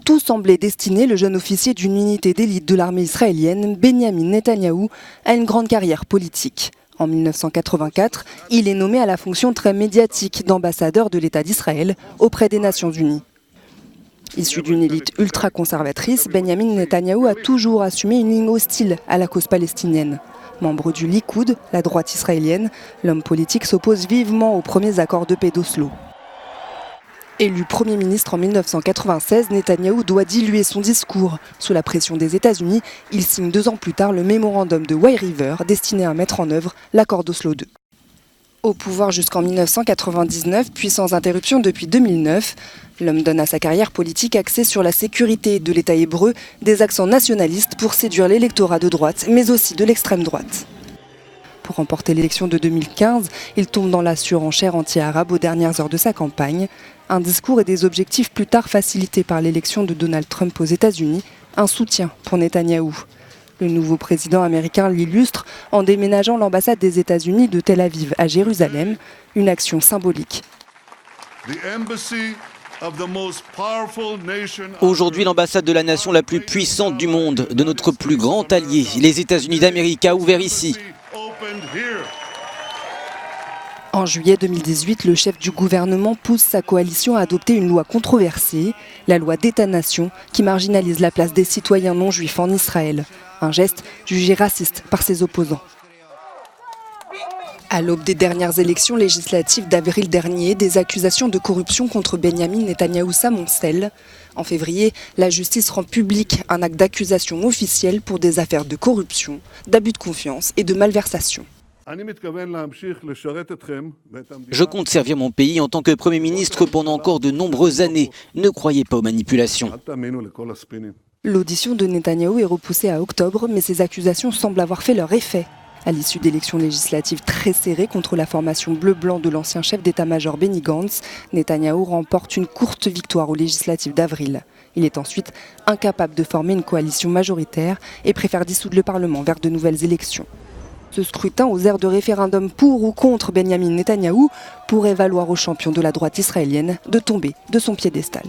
Tout semblait destiné le jeune officier d'une unité d'élite de l'armée israélienne, Benyamin Netanyahou, à une grande carrière politique. En 1984, il est nommé à la fonction très médiatique d'ambassadeur de l'État d'Israël auprès des Nations Unies. Issu d'une élite ultra-conservatrice, Benyamin Netanyahou a toujours assumé une ligne hostile à la cause palestinienne. Membre du Likoud, la droite israélienne, l'homme politique s'oppose vivement aux premiers accords de paix d'Oslo. Élu Premier ministre en 1996, Netanyahou doit diluer son discours. Sous la pression des États-Unis, il signe 2 ans plus tard le mémorandum de White River destiné à mettre en œuvre l'accord d'Oslo II. Au pouvoir jusqu'en 1999, puis sans interruption depuis 2009, l'homme donne à sa carrière politique axée sur la sécurité de l'État hébreu des accents nationalistes pour séduire l'électorat de droite, mais aussi de l'extrême droite. Pour remporter l'élection de 2015, il tombe dans la surenchère anti-arabe aux dernières heures de sa campagne. Un discours et des objectifs plus tard facilités par l'élection de Donald Trump aux États-Unis, un soutien pour Netanyahou. Le nouveau président américain l'illustre en déménageant l'ambassade des États-Unis de Tel Aviv à Jérusalem, une action symbolique. Aujourd'hui, l'ambassade de la nation la plus puissante du monde, de notre plus grand allié, les États-Unis d'Amérique, a ouvert ici. En juillet 2018, le chef du gouvernement pousse sa coalition à adopter une loi controversée, la loi d'État-nation, qui marginalise la place des citoyens non juifs en Israël. Un geste jugé raciste par ses opposants. À l'aube des dernières élections législatives d'avril dernier, des accusations de corruption contre Benyamin Netanyahou s'amoncellent. En février, la justice rend public un acte d'accusation officiel pour des affaires de corruption, d'abus de confiance et de malversation. Je compte servir mon pays en tant que Premier ministre pendant encore de nombreuses années. Ne croyez pas aux manipulations. L'audition de Netanyahou est repoussée à octobre, mais ces accusations semblent avoir fait leur effet. À l'issue d'élections législatives très serrées contre la formation bleu-blanc de l'ancien chef d'état-major Benny Gantz, Netanyahou remporte une courte victoire aux législatives d'avril. Il est ensuite incapable de former une coalition majoritaire et préfère dissoudre le Parlement vers de nouvelles élections. Ce scrutin aux airs de référendum pour ou contre Benyamin Netanyahou pourrait valoir au champion de la droite israélienne de tomber de son piédestal.